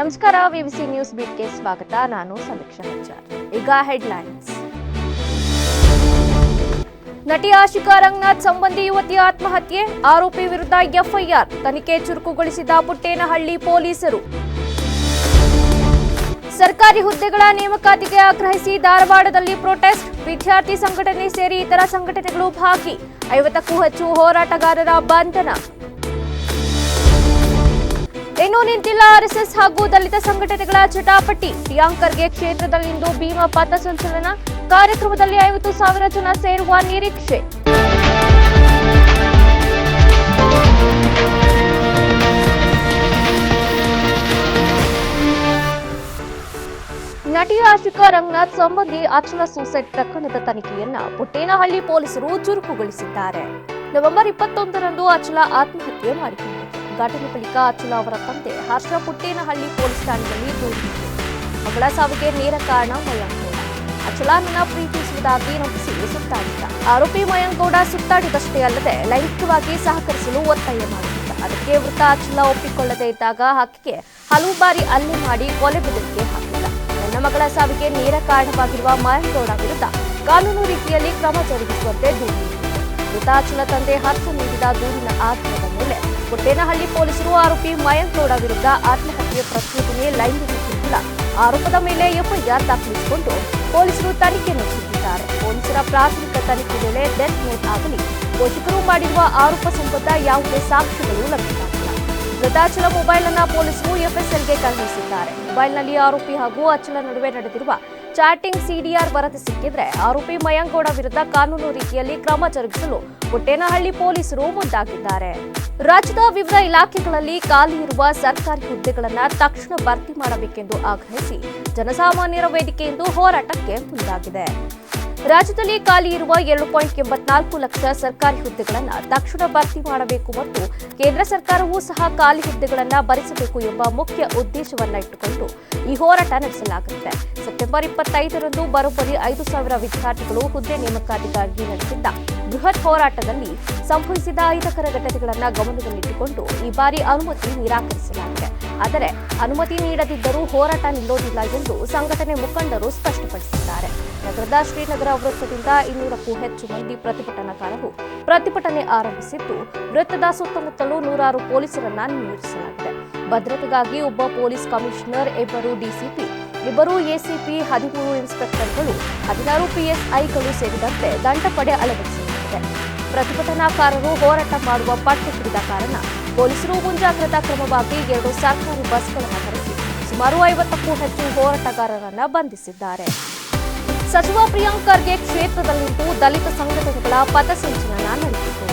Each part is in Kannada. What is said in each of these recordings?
ನಮಸ್ಕಾರ, ವಿವಿಸಿ ನ್ಯೂಸ್ ಬೀಟ್ಗೆ ಸ್ವಾಗತ. ನಾನು ಸಮೀಕ್ಷಾ ನಚ್ಚಾರ್. ಈಗ ಹೆಡ್ಲೈನ್ಸ್. ನಟಿ ಆಶಿಕಾ ರಂಗನಾಥ್ ಸಂಬಂಧಿ ಯುವತಿ ಆತ್ಮಹತ್ಯೆ, ಆರೋಪಿ ವಿರುದ್ಧ ಎಫ್ಐಆರ್, ತನಿಖೆ ಚುರುಕುಗೊಳಿಸಿದ ಪುಟ್ಟೇನಹಳ್ಳಿ ಪೊಲೀಸರು. ಸರ್ಕಾರಿ ಹುದ್ದೆಗಳ ನೇಮಕಾತಿಗೆ ಆಗ್ರಹಿಸಿ ಧಾರವಾಡದಲ್ಲಿ ಪ್ರೊಟೆಸ್ಟ್, ವಿದ್ಯಾರ್ಥಿ ಸಂಘಟನೆ ಸೇರಿ ಇತರ ಸಂಘಟನೆಗಳು ಭಾಗಿ, 50ಕ್ಕೂ ಹೆಚ್ಚು ಹೋರಾಟಗಾರರ ಬಂಧನ. ಇನ್ನೂ ನಿಂತಿಲ್ಲ ಆರ್ಎಸ್ಎಸ್ ಹಾಗೂ ದಲಿತ ಸಂಘಟನೆಗಳ ಚಟಾಪಟಿ, ಪ್ರಿಯಾಂಕ್ ಖರ್ಗೆ ಕ್ಷೇತ್ರದಲ್ಲಿಂದು ಭೀಮಾ ಪಥಸಂಚಲನ, ಕಾರ್ಯಕ್ರಮದಲ್ಲಿ 50,000 ಜನ ಸೇರುವ ನಿರೀಕ್ಷೆ. ನಟಿ ಆಶಿಕಾ ರಂಗನಾಥ್ ಸಂಬಂಧಿ ಅಚಲ ಸೂಸೈಡ್ ಪ್ರಕರಣದ ತನಿಖೆಯನ್ನ ಪುಟ್ಟೇನಹಳ್ಳಿ ಪೊಲೀಸರು ಚುರುಕುಗೊಳಿಸಿದ್ದಾರೆ. ನವೆಂಬರ್ 21ರಂದು ಅಚಲ ಆತ್ಮಹತ್ಯೆ ಮಾಡಿಕೊಂಡರು. ಘಟನೆ ಬಳಿಕ ಅಚಲ ಅವರ ತಂದೆ ಹರ್ಷ ಪುಟ್ಟೇನಹಳ್ಳಿ ಪೊಲೀಸ್ ಠಾಣೆಯಲ್ಲಿ ದೂರಿದರು. ಮಗಳ ಸಾವಿಗೆ ನೇರ ಕಾರಣ ಮಯಾಂಕ್ ಗೌಡ. ಅಚಲ ನನ್ನ ಪ್ರೀತಿಸುವುದಾಗಿ ನಂಬಿಸಿ ಸುತ್ತಾಡಿದ್ದ. ಆರೋಪಿ ಮಯಾಂಕ್ ಗೌಡ ಸುತ್ತಾಡಿದಷ್ಟೇ ಅಲ್ಲದೆ ಲೈಂಗಿಕವಾಗಿ ಸಹಕರಿಸಲು ಒತ್ತಾಯ ಮಾಡಿದ್ದ. ಅದಕ್ಕೆ ವೃತ್ತ ಅಚಲ ಒಪ್ಪಿಕೊಳ್ಳದೇ ಇದ್ದಾಗ ಆಕೆಗೆ ಹಲವು ಬಾರಿ ಹಲ್ಲೆ ಮಾಡಿ ಕೊಲೆ ಬೆದರಿಕೆ ಹಾಕಿದ್ದ. ನನ್ನ ಮಗಳ ಸಾವಿಗೆ ನೇರ ಕಾರಣವಾಗಿರುವ ಮಯಾಂಕ್ ಗೌಡ ವಿರುದ್ಧ ಕಾನೂನು ರೀತಿಯಲ್ಲಿ ಕ್ರಮ ಜರುಗಿಸುವಂತೆ ದೂರಿದರು. ಮೃತ ಅಚಲ ತಂದೆ ಹರ್ಷ ನೀಡಿದ ದೂರಿನ ಆಧಾರದ ಮೇಲೆ ಪುಟ್ಟೇನಹಳ್ಳಿ ಪೊಲೀಸರು ಆರೋಪಿ ಮಯಾಂಕ್ ಗೌಡ ವಿರುದ್ಧ ಆತ್ಮಹತ್ಯೆ ಪ್ರಚೋದನೆ, ಲೈಂಗಿಕ ಕಿರುಕುಳ ಆರೋಪದ ಮೇಲೆ ಎಫ್ಐಆರ್ ದಾಖಲಿಸಿಕೊಂಡು ಪೊಲೀಸರು ತನಿಖೆ ನಡೆಸುತ್ತಿದ್ದಾರೆ. ಪೊಲೀಸರ ಪ್ರಾಥಮಿಕ ತನಿಖೆ ವೇಳೆ ಡೆತ್ ನೋಟ್ ಆಗಲಿ ಪೋಷಕರು ಮಾಡಿರುವ ಆರೋಪ ಸಂಬಂಧ ಯಾವುದೇ ಸಾಕ್ಷ್ಯಗಳು ಲಭ್ಯವಾಗಿಲ್ಲ. ಮೃತ ಅಚಲ ಮೊಬೈಲ್ ಅನ್ನು ಪೊಲೀಸರು ಎಫ್ಎಸ್ಎಲ್ಗೆ ಕಳುಹಿಸಿದ್ದಾರೆ. ಮೊಬೈಲ್ನಲ್ಲಿ ಆರೋಪಿ ಹಾಗೂ ಅಚಲ ನಡುವೆ ನಡೆದಿರುವ ಚಾಟಿಂಗ್ ಸಿಡಿಆರ್ ವರದಿ ಸಿಕ್ಕಿದ್ರೆ ಆರೋಪಿ ಮಯಾಂಕ್ ಗೌಡ ವಿರುದ್ಧ ಕಾನೂನು ರೀತಿಯಲ್ಲಿ ಕ್ರಮ ಜರುಗಿಸಲು ಪುಟ್ಟೇನಹಳ್ಳಿ ಪೊಲೀಸರು ಮುಂದಾಗಿದ್ದಾರೆ. ರಾಜ್ಯದ ವಿವಿಧ ಇಲಾಖೆಗಳಲ್ಲಿ ಖಾಲಿ ಇರುವ ಸರ್ಕಾರಿ ಹುದ್ದೆಗಳನ್ನು ತಕ್ಷಣ ಭರ್ತಿ ಮಾಡಬೇಕೆಂದು ಆಗ್ರಹಿಸಿ ಜನಸಾಮಾನ್ಯರ ವೇದಿಕೆಯಿಂದ ಹೋರಾಟಕ್ಕೆ ಮುಂದಾಗಿದೆ. ರಾಜ್ಯದಲ್ಲಿ ಖಾಲಿ ಇರುವ 2.84 ಲಕ್ಷ ಸರ್ಕಾರಿ ಹುದ್ದೆಗಳನ್ನು ತಕ್ಷಣ ಭರ್ತಿ ಮಾಡಬೇಕು ಮತ್ತು ಕೇಂದ್ರ ಸರ್ಕಾರವೂ ಸಹ ಖಾಲಿ ಹುದ್ದೆಗಳನ್ನು ಭರಿಸಬೇಕು ಎಂಬ ಮುಖ್ಯ ಉದ್ದೇಶವನ್ನು ಇಟ್ಟುಕೊಂಡು ಈ ಹೋರಾಟ ನಡೆಸಲಾಗುತ್ತೆ. ಸೆಪ್ಟೆಂಬರ್ 25ರಂದು ಬರೋಬ್ಬರಿ 5,000 ವಿದ್ಯಾರ್ಥಿಗಳು ಹುದ್ದೆ ನೇಮಕಾತಿಗಾಗಿ ನಡೆಸಿದ್ದ ಬೃಹತ್ ಹೋರಾಟದಲ್ಲಿ ಸಂಭವಿಸಿದ ಅಹಿತಕರ ಘಟನೆಗಳನ್ನು ಗಮನದಲ್ಲಿಟ್ಟುಕೊಂಡು ಈ ಬಾರಿ ಅನುಮತಿ ನಿರಾಕರಿಸಲಾಗಿದೆ. ಆದರೆ ಅನುಮತಿ ನೀಡದಿದ್ದರೂ ಹೋರಾಟ ನಿಲ್ಲೋದಿಲ್ಲ ಎಂದು ಸಂಘಟನೆ ಮುಖಂಡರು ಸ್ಪಷ್ಟಪಡಿಸಿದ್ದಾರೆ. ನಗರದ ಶ್ರೀನಗರ ವೃತ್ತದಿಂದ 200ಕ್ಕೂ ಹೆಚ್ಚು ಮಂದಿ ಪ್ರತಿಭಟನಾಕಾರರು ಪ್ರತಿಭಟನೆ ಆರಂಭಿಸಿದ್ದು, ವೃತ್ತದ ಸುತ್ತಮುತ್ತಲೂ 100 ಪೊಲೀಸರನ್ನ ನಿಯೋಜಿಸಲಾಗಿದೆ. ಭದ್ರತೆಗಾಗಿ ಒಬ್ಬ ಪೊಲೀಸ್ ಕಮಿಷನರ್, 2 ಡಿಸಿಪಿ, 2 ಎಸಿಪಿ, 13 ಇನ್ಸ್ಪೆಕ್ಟರ್ಗಳು, 16 ಪಿಎಸ್ಐಗಳು ಸೇರಿದಂತೆ ದಂಡಪಡೆ ಅಳವಡಿಸಲಾಗಿದೆ. ಪ್ರತಿಭಟನಾಕಾರರು ಹೋರಾಟ ಮಾಡುವ ಪಟ್ಟು ಹಿಡಿದ ಕಾರಣ ಪೊಲೀಸರು ಮುಂಜಾಗ್ರತಾ ಕ್ರಮವಾಗಿ 2 ಸರ್ಕಾರಿ ಬಸ್ಗಳನ್ನು ಕರೆಸಿ ಸುಮಾರು 50ಕ್ಕೂ ಹೆಚ್ಚು ಹೋರಾಟಗಾರರನ್ನ ಬಂಧಿಸಿದ್ದಾರೆ. ಸಚಿವ ಪ್ರಿಯಾಂಕ್ ಖರ್ಗೆ ಕ್ಷೇತ್ರದಲ್ಲಿಂದು ದಲಿತ ಸಂಘಟನೆಗಳ ಪಥಸಂಚಲನ ನಡೆಸಿತು.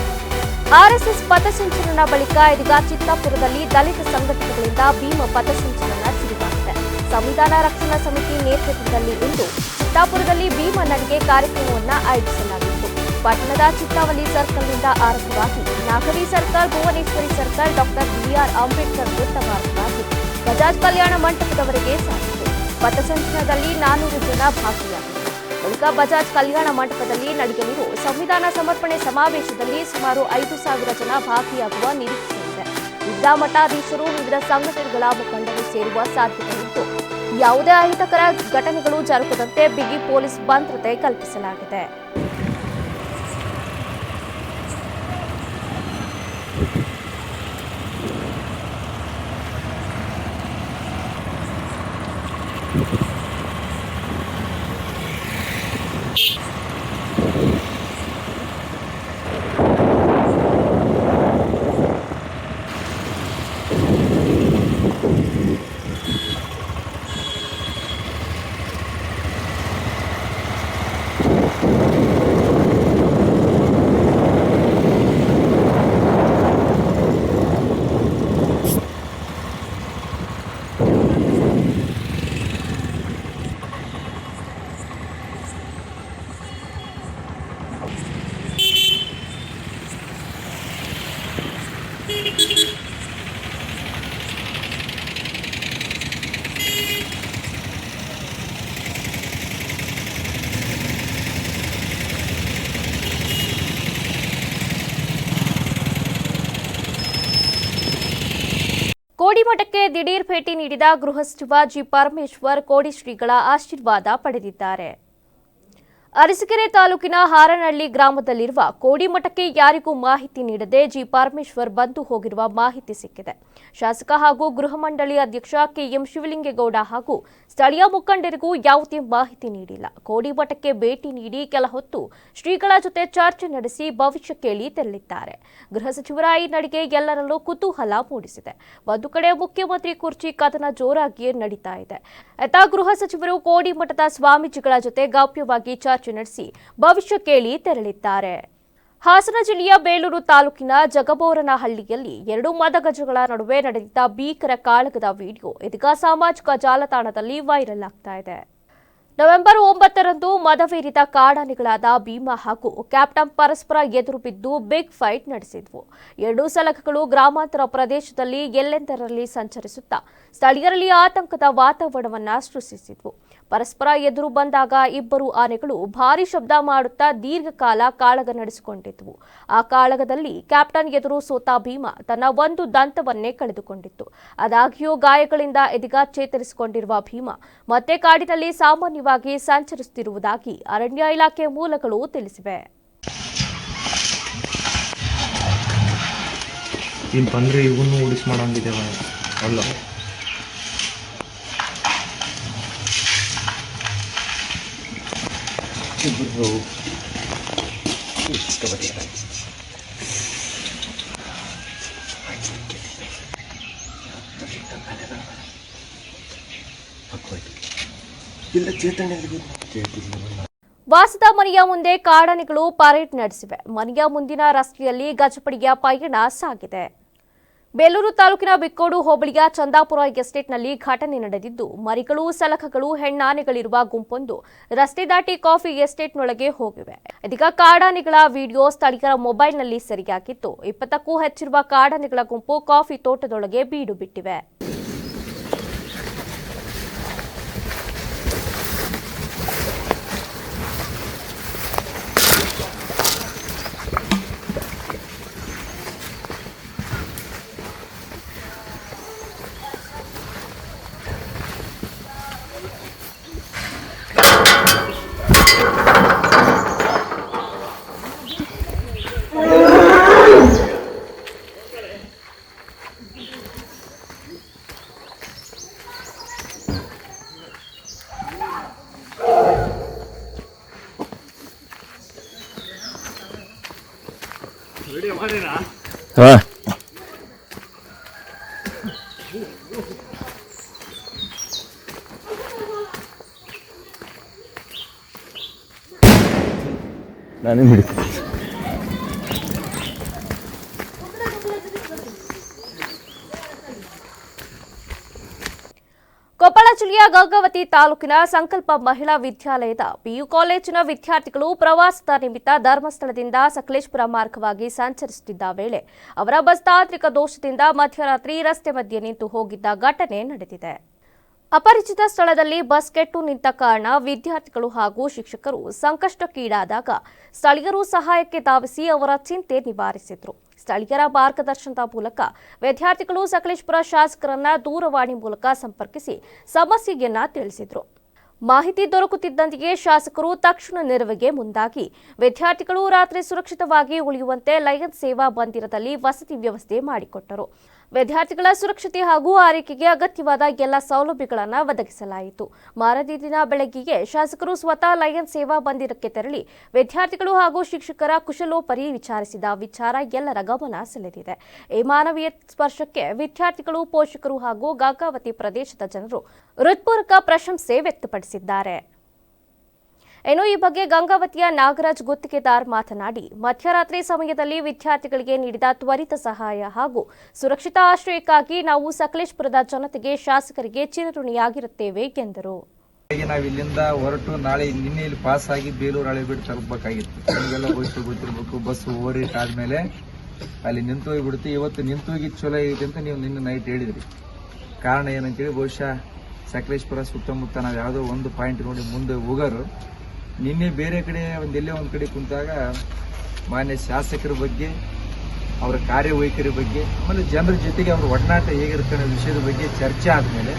ಆರ್ಎಸ್ಎಸ್ ಪಥಸಂಚಲನ ಬಳಿಕ ಇದೀಗ ಚಿತ್ತಾಪುರದಲ್ಲಿ ದಲಿತ ಸಂಘಟನೆಗಳಿಂದ ಭೀಮ ಪಥಸಂಚಲನ ಶುರುವಾಗಿದೆ. ಸಂವಿಧಾನ ರಕ್ಷಣಾ ಸಮಿತಿ ನೇತೃತ್ವದಲ್ಲಿ ಇಂದು ಚಿತ್ತಾಪುರದಲ್ಲಿ ಭೀಮ ನಡಿಗೆ ಕಾರ್ಯಕ್ರಮವನ್ನು ಆಯೋಜಿಸಲಾಗಿತ್ತು. ಪಟ್ಟಣದ ಚಿತ್ತಾವಲಿ ಸರ್ಕಲ್ನಿಂದ ಆರಂಭವಾಗಿ Nagari circle, Bhuvaneshwari circle, doctor BR Ambedkar ವೃತ್ತ ಮಾರ್ಗವಾಗಿ ಬಜಾಜ್ ಕಲ್ಯಾಣ ಮಂಟಪದವರೆಗೆ ಸಾಗಿತು. ಪಥಸಂಚಲನದಲ್ಲಿ 400 ಜನ ಭಾಗಿಯಾಗಿದ್ದರು. ಬಳಿಕ ಬಜಾಜ್ ಕಲ್ಯಾಣ ಮಂಟಪದಲ್ಲಿ ನಡೆಯಲಿರುವ ಸಂವಿಧಾನ ಸಮರ್ಪಣೆ ಸಮಾವೇಶದಲ್ಲಿ ಸುಮಾರು 5,000 ಜನ ಭಾಗಿಯಾಗುವ ನಿರೀಕ್ಷೆ ಇದೆ. ವಿವಿಧ ಮಠಾಧೀಶರು, ವಿವಿಧ ಸಂಘಟನೆಗಳ ಮುಖಂಡರು ಸೇರುವ ಸಾಧ್ಯತೆಯಿದ್ದು, ಯಾವುದೇ ಅಹಿತಕರ ಘಟನೆಗಳು ಜರುಗದಂತೆ ಬಿಗಿ ಪೊಲೀಸ್ ಭದ್ರತೆ ಕಲ್ಪಿಸಲಾಗಿದೆ. ಕೋಡಿಮಠಕ್ಕೆ ದಿಢೀರ್ ಭೇಟಿ ನೀಡಿದ ಗೃಹ ಸಚಿವ ಜಿ ಪರಮೇಶ್ವರ್ ಕೋಡಿ ಶ್ರೀಗಳ ಆಶೀರ್ವಾದ ಪಡೆದಿದ್ದಾರೆ. ಅರಸೀಕೆರೆ ತಾಲೂಕಿನ ಹಾರನಹಳ್ಳಿ ಗ್ರಾಮದಲ್ಲಿರುವ ಕೋಡಿಮಠಕ್ಕೆ ಯಾರಿಗೂ ಮಾಹಿತಿ ನೀಡದೆ ಜಿ ಪರಮೇಶ್ವರ್ ಬಂದು ಹೋಗಿರುವ ಮಾಹಿತಿ ಸಿಕ್ಕಿದೆ. ಶಾಸಕ ಹಾಗೂ ಗೃಹ ಮಂಡಳಿ ಅಧ್ಯಕ್ಷ ಕೆಎಂ ಶಿವಲಿಂಗೇಗೌಡ ಹಾಗೂ ಸ್ಥಳೀಯ ಮುಖಂಡರಿಗೂ ಯಾವುದೇ ಮಾಹಿತಿ ನೀಡಿಲ್ಲ. ಕೋಡಿಮಠಕ್ಕೆ ಭೇಟಿ ನೀಡಿ ಕೆಲ ಹೊತ್ತು ಶ್ರೀಗಳ ಜೊತೆ ಚರ್ಚೆ ನಡೆಸಿ ಭವಿಷ್ಯ ಕೇಳಿ ತೆರಳಿದ್ದಾರೆ. ಗೃಹ ಸಚಿವರ ಈ ನಡೆಗೆ ಎಲ್ಲರಲ್ಲೂ ಕುತೂಹಲ ಮೂಡಿಸಿದೆ. ಒಂದು ಕಡೆ ಮುಖ್ಯಮಂತ್ರಿ ಕುರ್ಚಿ ಕದನ ಜೋರಾಗಿ ನಡೀತಾ ಇದೆ. ಅತ್ತ ಗೃಹ ಸಚಿವರು ಕೋಡಿಮಠದ ಸ್ವಾಮೀಜಿಗಳ ಜೊತೆ ಗೌಪ್ಯವಾಗಿ ಚರ್ಚೆ ನಡೆಸಿ ಭವಿಷ್ಯ ಕೇಳಿ ತೆರಳಿದ್ದಾರೆ. ಹಾಸನ ಜಿಲ್ಲೆಯ ಬೇಲೂರು ತಾಲೂಕಿನ ಜಗಬೋರನಹಳ್ಳಿಯಲ್ಲಿ 2 ಮದಗಜಗಳ ನಡುವೆ ನಡೆದಿದ್ದ ಭೀಕರ ಕಾಳಗದ ವಿಡಿಯೋ ಇದೀಗ ಸಾಮಾಜಿಕ ಜಾಲತಾಣದಲ್ಲಿ ವೈರಲ್ ಆಗ್ತಾ ಇದೆ. ನವೆಂಬರ್ 9ರಂದು ಮದವೇರಿದ ಕಾಡಾನೆಗಳಾದ ಭೀಮಾ ಹಾಗೂ ಕ್ಯಾಪ್ಟನ್ ಪರಸ್ಪರ ಎದುರು ಬಿದ್ದು ಬಿಗ್ ಫೈಟ್ ನಡೆಸಿದ್ವು. 2 ಸಲಗಗಳು ಗ್ರಾಮಾಂತರ ಪ್ರದೇಶದಲ್ಲಿ ಎಲ್ಲೆಂದರಲ್ಲಿ ಸಂಚರಿಸುತ್ತಾ ಸ್ಥಳೀಯರಲ್ಲಿ ಆತಂಕದ ವಾತಾವರಣವನ್ನ ಸೃಷ್ಟಿಸಿದ್ವು. ಪರಸ್ಪರ ಎದುರು ಬಂದಾಗ ಇಬ್ಬರು ಆನೆಗಳು ಭಾರೀ ಶಬ್ದ ಮಾಡುತ್ತಾ ದೀರ್ಘಕಾಲ ಕಾಳಗ ನಡೆಸಿಕೊಂಡಿದ್ವು. ಆ ಕಾಳಗದಲ್ಲಿ ಕ್ಯಾಪ್ಟನ್ ಎದುರು ಸೋತ ಭೀಮಾ ತನ್ನ ಒಂದು ದಂತವನ್ನೇ ಕಳೆದುಕೊಂಡಿತ್ತು. ಆದಾಗ್ಯೂ ಗಾಯಗಳಿಂದ ಇದೀಗ ಚೇತರಿಸಿಕೊಂಡಿರುವ ಭೀಮಾ ಮತ್ತೆ ಕಾಡಿನಲ್ಲಿ ಸಾಮಾನ್ಯವಾಗಿ ಸಂಚರಿಸುತ್ತಿರುವುದಾಗಿ ಅರಣ್ಯ ಇಲಾಖೆ ಮೂಲಗಳು ತಿಳಿಸಿವೆ. ವಾಸದ ಮನೆಯ ಮುಂದೆ ಕಾಡಾನೆಗಳು ಪರೇಡ್ ನಡೆಸಿವೆ. ಮನೆಯ ಮುಂದಿನ ರಸ್ತೆಯಲ್ಲಿ ಗಜಪಡೆಯ ಪಯಣ ಸಾಗಿದೆ. ಬೇಲೂರು ತಾಲೂಕಿನ ಬಿಕ್ಕೋಡು ಹೋಬಳಿಯ ಚಂದಾಪುರ ಎಸ್ಟೇಟ್ನಲ್ಲಿ ಘಟನೆ ನಡೆದಿದ್ದು, ಮರಿಗಳು, ಸಲಖಗಳು, ಹೆಣ್ಣಾನೆಗಳಿರುವ ಗುಂಪೊಂದು ರಸ್ತೆ ದಾಟಿ ಕಾಫಿ ಎಸ್ಟೇಟ್ನೊಳಗೆ ಹೋಗಿವೆ. ಇದೀಗ ಕಾಡಾನೆಗಳ ವಿಡಿಯೋ ಸ್ಥಳೀಯರ ಮೊಬೈಲ್ನಲ್ಲಿ ಸೆರೆಯಾಗಿದ್ದು, 20ಕ್ಕೂ ಹೆಚ್ಚಿರುವ ಕಾಡಾನೆಗಳ ಗುಂಪು ಕಾಫಿ ತೋಟದೊಳಗೆ ಬೀಡು ಬಿಟ್ಟಿವೆ. ನಾನೇ ಹಿಡಿತೀನಿ. ಕೊಪ್ಪಳ ಜಿಲ್ಲೆಯ ಗಂಗಾವತಿ ತಾಲೂಕಿನ ಸಂಕಲ್ಪ ಮಹಿಳಾ ವಿದ್ಯಾಲಯದ ಪಿಯು ಕಾಲೇಜಿನ ವಿದ್ಯಾರ್ಥಿಗಳು ಪ್ರವಾಸದ ನಿಮಿತ್ತ ಧರ್ಮಸ್ಥಳದಿಂದ ಸಕಲೇಶಪುರ ಮಾರ್ಗವಾಗಿ ಸಂಚರಿಸುತ್ತಿದ್ದ ವೇಳೆ ಅವರ ಬಸ್ ತಾಂತ್ರಿಕ ದೋಷದಿಂದ ಮಧ್ಯರಾತ್ರಿ ರಸ್ತೆ ಮಧ್ಯೆ ನಿಂತು ಹೋಗಿದ್ದ ಘಟನೆ ನಡೆದಿದೆ. ಅಪರಿಚಿತ ಸ್ಥಳದಲ್ಲಿ ಬಸ್ ಕೆಟ್ಟು ನಿಂತ ಕಾರಣ ವಿದ್ಯಾರ್ಥಿಗಳು ಹಾಗೂ ಶಿಕ್ಷಕರು ಸಂಕಷ್ಟಕ್ಕೀಡಾದಾಗ ಸ್ಥಳೀಯರು ಸಹಾಯಕ್ಕೆ ಧಾವಿಸಿ ಅವರ ಚಿಂತೆ ನಿವಾರಿಸಿದರು. ಸ್ಥಳೀಯರ ಮಾರ್ಗದರ್ಶನದ ಮೂಲಕ ವಿದ್ಯಾರ್ಥಿಗಳು ಸಕಲೇಶಪುರ ಶಾಸಕರನ್ನ ದೂರವಾಣಿ ಮೂಲಕ ಸಂಪರ್ಕಿಸಿ ಸಮಸ್ಯೆಯನ್ನ ತಿಳಿಸಿದರು. ಮಾಹಿತಿ ದೊರಕುತ್ತಿದ್ದಂತೆಯೇ ಶಾಸಕರು ತಕ್ಷಣ ನೆರವಿಗೆ ಮುಂದಾಗಿ ವಿದ್ಯಾರ್ಥಿಗಳು ರಾತ್ರಿ ಸುರಕ್ಷಿತವಾಗಿ ಉಳಿಯುವಂತೆ ಲಯನ್ಸ್ ಸೇವಾ ಮಂದಿರದಲ್ಲಿ ವಸತಿ ವ್ಯವಸ್ಥೆ ಮಾಡಿಕೊಟ್ಟರು. ವಿದ್ಯಾರ್ಥಿಗಳ ಸುರಕ್ಷತೆ ಹಾಗೂ ಆರೈಕೆಗೆ ಅಗತ್ಯವಾದ ಎಲ್ಲ ಸೌಲಭ್ಯಗಳನ್ನು ಒದಗಿಸಲಾಯಿತು. ಮಾರನೇ ದಿನ ಬೆಳಗ್ಗೆಯೇ ಶಾಸಕರು ಸ್ವತಃ ಲಯನ್ಸ್ ಸೇವಾ ಮಂದಿರಕ್ಕೆ ತೆರಳಿ ವಿದ್ಯಾರ್ಥಿಗಳು ಹಾಗೂ ಶಿಕ್ಷಕರ ಕುಶಲೋಪರಿ ವಿಚಾರಿಸಿದ ವಿಚಾರ ಎಲ್ಲರ ಗಮನ ಸೆಳೆದಿದೆ. ಈ ಮಾನವೀಯ ಸ್ಪರ್ಶಕ್ಕೆ ವಿದ್ಯಾರ್ಥಿಗಳು, ಪೋಷಕರು ಹಾಗೂ ಗಂಗಾವತಿ ಪ್ರದೇಶದ ಜನರು ಹೃತ್ಪೂರ್ವಕ ಪ್ರಶಂಸೆ ವ್ಯಕ್ತಪಡಿಸಿದ್ದಾರೆ. ಇನ್ನು ಈ ಬಗ್ಗೆ ಗಂಗಾವತಿಯ ನಾಗರಾಜ್ ಗುತ್ತಿಗೆದಾರ್ ಮಾತನಾಡಿ, ಮಧ್ಯರಾತ್ರಿ ಸಮಯದಲ್ಲಿ ವಿದ್ಯಾರ್ಥಿಗಳಿಗೆ ನೀಡಿದ ತ್ವರಿತ ಸಹಾಯ ಹಾಗೂ ಸುರಕ್ಷಿತ ಆಶ್ರಯಕ್ಕಾಗಿ ನಾವು ಸಕಲೇಶಪುರದ ಜನತೆಗೆ, ಶಾಸಕರಿಗೆ ಚಿರಋಣಿಯಾಗಿರುತ್ತೇವೆ ಎಂದರು. ನಾವು ಇಲ್ಲಿಂದ ಹೊರಟು ನಿನ್ನೆ ಇಲ್ಲಿ ಪಾಸ್ ಆಗಿ ಬೇಲೂರು ಹಳೆಬೀಡು ತಲುಪಬೇಕಾಗಿತ್ತು. ನಿಮಗೆಲ್ಲ ಗೊತ್ತಿರಬೇಕು, ಬಸ್ ಓವರ್ ಹೀಟ್ ಆದ್ಮೇಲೆ ಅಲ್ಲಿ ನಿಂತು ಹೋಗಿಬಿಡುತ್ತೆ. ಇವತ್ತು ನಿಂತು ಹೋಗಿ ಚಲೋ ಐತೆ ಅಂತ ನೀವು ನಿನ್ನೆ ನೈಟ್ ಹೇಳಿದ್ರಿ. ಕಾರಣ ಏನಂತೇಳಿ ಬಹುಶಃ ಸಕಲೇಶಪುರ ಸುತ್ತಮುತ್ತ ನಾವು ಯಾವುದೋ ಒಂದು ಪಾಯಿಂಟ್ ನೋಡಿ ಮುಂದೆ ಹೋಗೋರು ನಿನ್ನೆ ಬೇರೆ ಕಡೆ ಎಲ್ಲೇ ಒಂದು ಕಡೆ ಕುಂತಾಗ ಮಾನ್ಯ ಶಾಸಕರ ಬಗ್ಗೆ ಅವರ ಕಾರ್ಯವೈಖರಿ ಬಗ್ಗೆ, ಆಮೇಲೆ ಜನರ ಜೊತೆಗೆ ಅವ್ರ ಒಡನಾಟ ಹೇಗಿರುತ್ತೆ ಅನ್ನೋ ವಿಷಯದ ಬಗ್ಗೆ ಚರ್ಚೆ ಆದಮೇಲೆ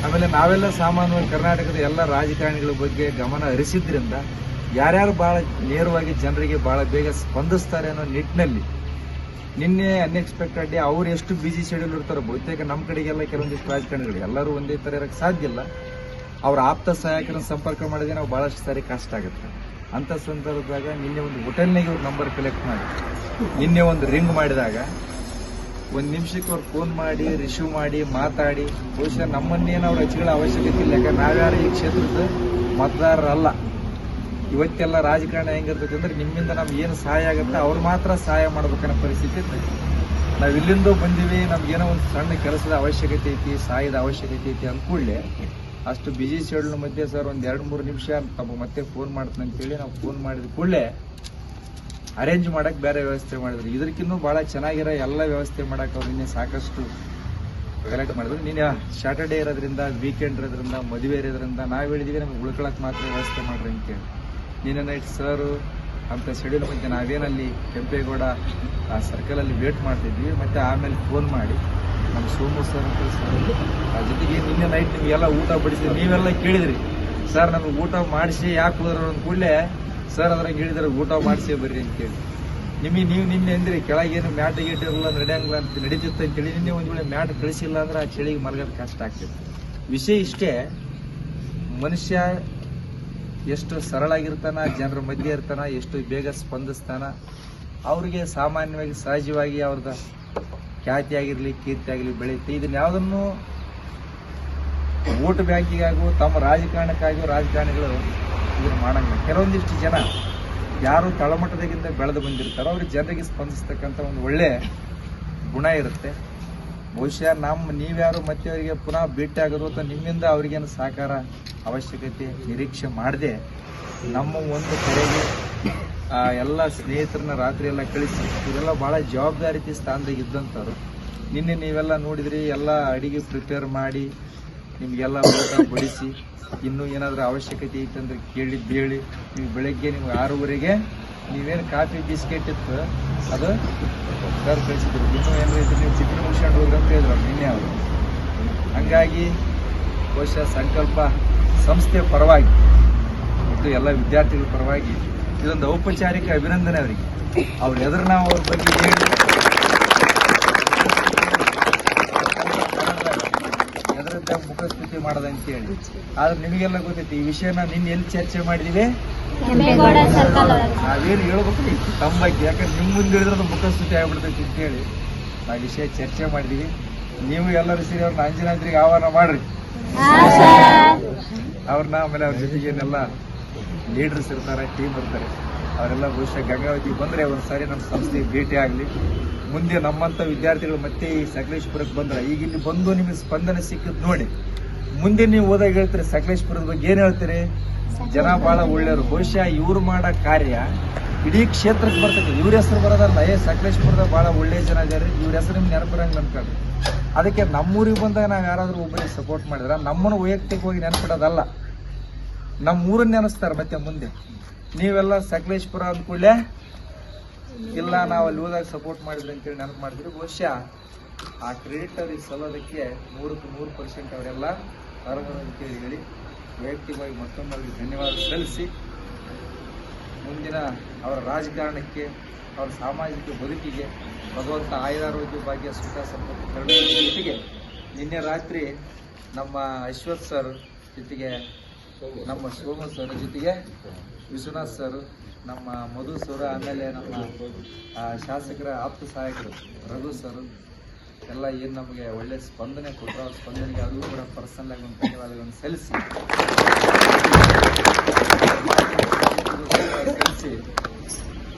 ಆಮೇಲೆ ನಾವೆಲ್ಲ ಸಾಮಾನ್ಯವಾಗಿ ಕರ್ನಾಟಕದ ಎಲ್ಲ ರಾಜಕಾರಣಿಗಳ ಬಗ್ಗೆ ಗಮನ ಹರಿಸಿದ್ರಿಂದ ಯಾರ್ಯಾರು ಭಾಳ ನೇರವಾಗಿ ಜನರಿಗೆ ಭಾಳ ಬೇಗ ಸ್ಪಂದಿಸ್ತಾರೆ ಅನ್ನೋ ನಿಟ್ಟಿನಲ್ಲಿ ನಿನ್ನೆ ಅನ್ಎಕ್ಸ್ಪೆಕ್ಟೆಡ್ ಅವ್ರು ಎಷ್ಟು ಬಿಸಿ ಶೆಡ್ಯೂಲ್ ಇರ್ತಾರೋ ಬಹುತೇಕ ನಮ್ಮ ಕಡೆಗೆಲ್ಲ ಕೆಲವೊಂದಿಷ್ಟು ರಾಜಕಾರಣಿಗಳು ಎಲ್ಲರೂ ಒಂದೇ ಥರ ಇರೋಕ್ಕೆ ಸಾಧ್ಯ ಇಲ್ಲ. ಅವ್ರ ಆಪ್ತ ಸಹಾಯಕರನ್ನು ಸಂಪರ್ಕ ಮಾಡಿದ್ರೆ ನಾವು ಭಾಳಷ್ಟು ಸಾರಿ ಕಷ್ಟ ಆಗುತ್ತೆ. ಅಂಥ ಸಂದರ್ಭದಾಗ ನಿನ್ನೆ ಒಂದು ಹೋಟೆಲ್ನಾಗೆ ಅವ್ರ ನಂಬರ್ ಕಲೆಕ್ಟ್ ಮಾಡಿ ನಿನ್ನೆ ಒಂದು ರಿಂಗ್ ಮಾಡಿದಾಗ ಒಂದು ನಿಮಿಷಕ್ಕೆ ಅವ್ರು ಫೋನ್ ಮಾಡಿ ರಿಸೀವ್ ಮಾಡಿ ಮಾತಾಡಿ ಬಹುಶಃ ನಮ್ಮನ್ನೇನು ಅವ್ರ ಹಚ್ಚಿಗಳ ಅವಶ್ಯಕತೆ ಇಲ್ಲ. ಯಾಕಂದ್ರೆ ನಾವ್ಯಾರು ಈ ಕ್ಷೇತ್ರದ ಮತದಾರರಲ್ಲ. ಇವತ್ತೆಲ್ಲ ರಾಜಕಾರಣ ಹೆಂಗಿರ್ತೈತೆ ಅಂದ್ರೆ ನಿಮ್ಮಿಂದ ನಮ್ಗೆ ಏನು ಸಹಾಯ ಆಗುತ್ತೆ ಅವ್ರು ಮಾತ್ರ ಸಹಾಯ ಮಾಡ್ಬೇಕನ್ನೋ ಪರಿಸ್ಥಿತಿ ಇರ್ತೈತಿ. ನಾವು ಇಲ್ಲಿಂದ ಬಂದೀವಿ, ನಮ್ಗೇನೋ ಒಂದು ಸಣ್ಣ ಕೆಲಸದ ಅವಶ್ಯಕತೆ ಐತಿ, ಸಹಾಯದ ಅವಶ್ಯಕತೆ ಐತಿ ಅಂದ್ಕೂಡಲೇ ಅಷ್ಟು ಬಿಜಿ ಶೆಡ್ಯೂಲ್ ಮಧ್ಯೆ ಸರ್ ಒಂದು 2-3 ನಿಮಿಷ ತಮ್ಮ ಮತ್ತೆ ಫೋನ್ ಮಾಡ್ತೀನಿ ಅಂತೇಳಿ ನಾವು ಫೋನ್ ಮಾಡಿದ ಕೂಡಲೇ ಅರೇಂಜ್ ಮಾಡಕ್ಕೆ ಬೇರೆ ವ್ಯವಸ್ಥೆ ಮಾಡಿದ್ರು. ಇದಕ್ಕಿನ್ನೂ ಭಾಳ ಚೆನ್ನಾಗಿರೋ ಎಲ್ಲ ವ್ಯವಸ್ಥೆ ಮಾಡಕ್ಕೆ ಅವ್ರು ನಿನ್ನೆ ಸಾಕಷ್ಟು ಕಲೆಕ್ಟ್ ಮಾಡಿದ್ರು. ನಿನ್ನೆ ಸ್ಯಾಟರ್ಡೇ ಇರೋದ್ರಿಂದ, ವೀಕೆಂಡ್ ಇರೋದ್ರಿಂದ, ಮದುವೆ ಇರೋದ್ರಿಂದ ನಾವು ಹೇಳಿದ್ವಿ ನಮ್ಗೆ ಉಳ್ಕೊಳಕ್ಕೆ ಮಾತ್ರ ವ್ಯವಸ್ಥೆ ಮಾಡ್ರಿ ಅಂತೇಳಿ. ನಿನ್ನೆ ನೈಟ್ ಸರು ಅಂತ ಶೆಡ್ಯೂಲ್ ಮಧ್ಯೆ ನಾವೇನಲ್ಲಿ ಕೆಂಪೇಗೌಡ ಆ ಸರ್ಕಲಲ್ಲಿ ವೇಟ್ ಮಾಡ್ತಿದ್ವಿ. ಮತ್ತು ಆಮೇಲೆ ಫೋನ್ ಮಾಡಿ ನಮ್ಮ ಸೋಮು ಸರ್ ಅಂತ ಸರ್ ಆ ಜೊತೆಗೆ ನಿನ್ನೆ ನೈಟ್ ನಿಮಗೆಲ್ಲ ಊಟ ಬಡಿಸಿದ್ವಿ. ನೀವೆಲ್ಲ ಕೇಳಿದ್ರಿ ಸರ್ ನಮಗೆ ಊಟ ಮಾಡಿಸಿ ಯಾಕೆ ಹೋದ್ರು ಅಂದ ಕೂಡಲೇ ಸರ್ ಅದ್ರಾಗ ಹೇಳಿದ್ರೆ ಊಟ ಮಾಡಿಸೇ ಬರ್ರಿ ಅಂತೇಳಿ. ನೀವು ನಿನ್ನೆ ಅಂದ್ರಿ ಕೆಳಗೇನು ಮ್ಯಾಟ್ ಗೇಟ್ ಇರಲ್ಲ ನಡೆಯಂಗಿಲ್ಲ ಅಂತ ನಡೀತಿತ್ತು ಅಂತೇಳಿ. ನಿನ್ನೆ ಒಂದು ವೇಳೆ ಮ್ಯಾಟ್ ಕಳಿಸಿಲ್ಲ ಅಂದ್ರೆ ಆ ಚಳಿಗೆ ಮಲಗೋದು ಕಷ್ಟ ಆಗ್ತಿತ್ತು. ವಿಷಯ ಇಷ್ಟೇ, ಮನುಷ್ಯ ಎಷ್ಟು ಸರಳಾಗಿರ್ತಾನ, ಜನರ ಮಧ್ಯೆ ಇರ್ತಾನ, ಎಷ್ಟು ಬೇಗ ಸ್ಪಂದಿಸ್ತಾನ, ಅವ್ರಿಗೆ ಸಾಮಾನ್ಯವಾಗಿ ಸಹಜವಾಗಿ ಅವ್ರದ್ದು ಖ್ಯಾತಿ ಆಗಿರಲಿ ಕೀರ್ತಿ ಆಗಲಿ ಬೆಳೆಯುತ್ತೆ. ಇದನ್ನ ಯಾವುದನ್ನು ವೋಟ್ ಬ್ಯಾಂಕಿಗಾಗೂ ತಮ್ಮ ರಾಜಕಾರಣಕ್ಕಾಗಿಯೂ ರಾಜಕಾರಣಿಗಳು ಇದನ್ನು ಮಾಡಂಗಿಲ್ಲ. ಕೆಲವೊಂದಿಷ್ಟು ಜನ ಯಾರು ತಳಮಟ್ಟದಾಗಿಂದ ಬೆಳೆದು ಬಂದಿರ್ತಾರೋ ಅವ್ರಿಗೆ ಜನರಿಗೆ ಸ್ಪಂದಿಸ್ತಕ್ಕಂಥ ಒಂದು ಒಳ್ಳೆ ಗುಣ ಇರುತ್ತೆ. ಬಹುಶಃ ನೀವ್ಯಾರು ಮತ್ತೆ ಅವರಿಗೆ ಪುನಃ ಭೇಟಿ ಆಗೋದು ಅಥವಾ ನಿಮ್ಮಿಂದ ಅವ್ರಿಗೇನು ಸಹಕಾರ ಅವಶ್ಯಕತೆ ನಿರೀಕ್ಷೆ ಮಾಡದೆ ನಮ್ಮ ಒಂದು ಕಡೆಗೆ ಎಲ್ಲ ಸ್ನೇಹಿತರನ್ನ ರಾತ್ರಿ ಎಲ್ಲ ಕಳಿಸಿ ಇದೆಲ್ಲ ಭಾಳ ಜವಾಬ್ದಾರಿತಿ ಸ್ಥಾನದಾಗ ಇದ್ದಂಥವ್ರು. ನಿನ್ನೆ ನೀವೆಲ್ಲ ನೋಡಿದ್ರಿ, ಎಲ್ಲ ಅಡಿಗೆ ಪ್ರಿಪೇರ್ ಮಾಡಿ ನಿಮಗೆಲ್ಲ ಊಟ ಬಡಿಸಿ ಇನ್ನೂ ಏನಾದರೂ ಅವಶ್ಯಕತೆ ಐತೆ ಅಂದ್ರೆ ಕೇಳಿದ್ದು ಹೇಳಿ ನೀವು ಬೆಳಗ್ಗೆ ನೀವು 6:30ಗೆ ನೀವೇನು ಕಾಫಿ ಬಿಸ್ಕೆಟ್ ಇತ್ತು ಅದು ಸರ್ ಕಳಿಸಿದ್ರು. ಇನ್ನೂ ಏನು ಇದ್ರೆ ನೀವು ಚಿತ್ರ ಮುಗಿಸ್ಕೊಂಡು ಹೋಗ್ರಿ ಅಂತ ಹೇಳಿದ್ರು ನಿನ್ನೆ ಅವರು. ಹಂಗಾಗಿ ಬಹುಶಃ ಸಂಕಲ್ಪ ಸಂಸ್ಥೆ ಪರವಾಗಿ ಮತ್ತು ಎಲ್ಲ ವಿದ್ಯಾರ್ಥಿಗಳ ಪರವಾಗಿ ಇದೊಂದು ಔಪಚಾರಿಕ ಅಭಿನಂದನೆ ಅವರಿಗೆ. ಅವ್ರ ಎದುರು ನಾವು ಅವ್ರ ಬಗ್ಗೆ ಹೇಳಿ ಎದುರದ್ದೇ ಮುಖಸ್ತುತಿ ಮಾಡೋದಂತ ಹೇಳಿ. ಆದ್ರೆ ನಿಮಗೆಲ್ಲ ಗೊತ್ತೈತಿ ಈ ವಿಷಯನ ನಿನ್ನೆ ಎಲ್ಲಿ ಚರ್ಚೆ ಮಾಡಿದೀವಿ, ನಾವೇನು ಹೇಳ್ಬೇಕು ತಮ್ಮ ಬಗ್ಗೆ. ಯಾಕಂದ್ರೆ ನಿಮ್ಮ ಮುಂದೆ ಹೇಳಿದ್ರೆ ಮುಖಸ್ತುತಿ ಆಗ್ಬಿಡ್ತೈತಿ ಅಂತೇಳಿ ನಾವು ವಿಷಯ ಚರ್ಚೆ ಮಾಡಿದೀವಿ. ನೀವು ಎಲ್ಲರೂ ಸೇರಿ ಅವ್ರನ್ನ ಅಂಜನಾದ್ರಿಗೆ ಆಹ್ವಾನ ಮಾಡ್ರಿ ಅವ್ರನ್ನ. ಆಮೇಲೆ ಅವ್ರ ಜೊತೆಗೇನೆಲ್ಲ ಲೀಡರ್ಸ್ ಇರ್ತಾರೆ, ಟೀಮ್ ಇರ್ತಾರೆ, ಅವರೆಲ್ಲ ಬಹುಶಃ ಗಂಗಾವತಿಗೆ ಬಂದರೆ ಒಂದು ಸಾರಿ ನಮ್ಮ ಸಂಸ್ಥೆಗೆ ಭೇಟಿ ಆಗಲಿ. ಮುಂದೆ ನಮ್ಮಂಥ ವಿದ್ಯಾರ್ಥಿಗಳು ಮತ್ತೆ ಈ ಸಕಲೇಶ್ಪುರಕ್ಕೆ ಬಂದ್ರೆ ಈಗ ಇಲ್ಲಿ ಬಂದು ನಿಮಗೆ ಸ್ಪಂದನೆ ಸಿಕ್ಕಿದ್ ನೋಡಿ ಮುಂದೆ ನೀವು ಓದಾಗ ಹೇಳ್ತೀರಿ ಸಕಲೇಶ್ಪುರದ ಬಗ್ಗೆ ಏನು ಹೇಳ್ತೀರಿ, ಜನ ಭಾಳ ಒಳ್ಳೆಯವರು. ಬಹುಶಃ ಇವ್ರು ಮಾಡೋ ಕಾರ್ಯ ಇಡೀ ಕ್ಷೇತ್ರಕ್ಕೆ ಬರ್ತೈತಿ. ಇವ್ರ ಹೆಸರು ಬರೋದಲ್ಲ, ಸಕಲೇಶ್ಪುರದ ಭಾಳ ಒಳ್ಳೆಯ ಜನ ಇದ್ದಾರೆ, ಇವ್ರ ಹೆಸರು ನಿಮ್ಗೆ ನೆನಪಿರಂಗೆ ಅನ್ಕೊಂಡ್ರಿ. ಅದಕ್ಕೆ ನಮ್ಮೂರಿಗೆ ಬಂದಾಗ ನಾವು ಯಾರಾದರೂ ಒಬ್ಬರಿಗೆ ಸಪೋರ್ಟ್ ಮಾಡಿದ್ರೆ ನಮ್ಮನ್ನು ವೈಯಕ್ತಿಕವಾಗಿ ನೆನಪಿಡೋದಲ್ಲ, ನಮ್ಮ ಊರನ್ನ ನೆನೆಸ್ತಾರೆ. ಮತ್ತೆ ಮುಂದೆ ನೀವೆಲ್ಲ ಸಕಲೇಶ್ಪುರ ಅಂದ್ಕೂಡಲೇ ಇಲ್ಲ ನಾವು ಅಲ್ಲಿ ಹೋದಾಗ ಸಪೋರ್ಟ್ ಮಾಡಿದ್ರಿ ಅಂತೇಳಿ ನೆನಪು ಮಾಡಿದ್ರು. ಬಹುಶಃ ಆ ಕ್ರೆಡಿಟ್ ಅವ್ರಿಗೆ ಸಲ್ಲೋದಕ್ಕೆ 100% ಅವರೆಲ್ಲ ಅರ್ಹರು ಅಂತೇಳಿ ಹೇಳಿ ವೈಯಕ್ತಿಕವಾಗಿ ಮತ್ತೊಮ್ಮೆ ಅವರಿಗೆ ಧನ್ಯವಾದ ಸಲ್ಲಿಸಿ ಮುಂದಿನ ಅವರ ರಾಜಕಾರಣಕ್ಕೆ, ಅವರ ಸಾಮಾಜಿಕ ಬದುಕಿಗೆ ಭಗವಂತ ಆಯುರಾರೋಗ್ಯ ಭಾಗ್ಯ ಸುಖ ಸಂಪತ್ತು ಕರುಣೆಯ ಜೊತೆಗೆ ನಿನ್ನೆ ರಾತ್ರಿ ನಮ್ಮ ಅಶ್ವಥ್ ಸರ್ ಜೊತೆಗೆ, ನಮ್ಮ ಸೋಮು ಸರ್ ಜೊತೆಗೆ ವಿಶ್ವನಾಥ್ ಸರ್, ನಮ್ಮ ಮಧು ಸರ್, ಆಮೇಲೆ ನಮ್ಮ ಶಾಸಕರ ಆಪ್ತ ಸಹಾಯಕರು ರಘು ಸರ್ ಎಲ್ಲ ಏನು ನಮಗೆ ಒಳ್ಳೆ ಸ್ಪಂದನೆ ಕೊಟ್ಟರು, ಅವ್ರ ಸ್ಪಂದನೆಗೆ ಅವ್ರಿಗೂ ಕೂಡ ಪರ್ಸನಲ್ ಆಗಿ ಒಂದು ಧನ್ಯವಾದಗಳನ್ನು ಸಲ್ಲಿಸಿ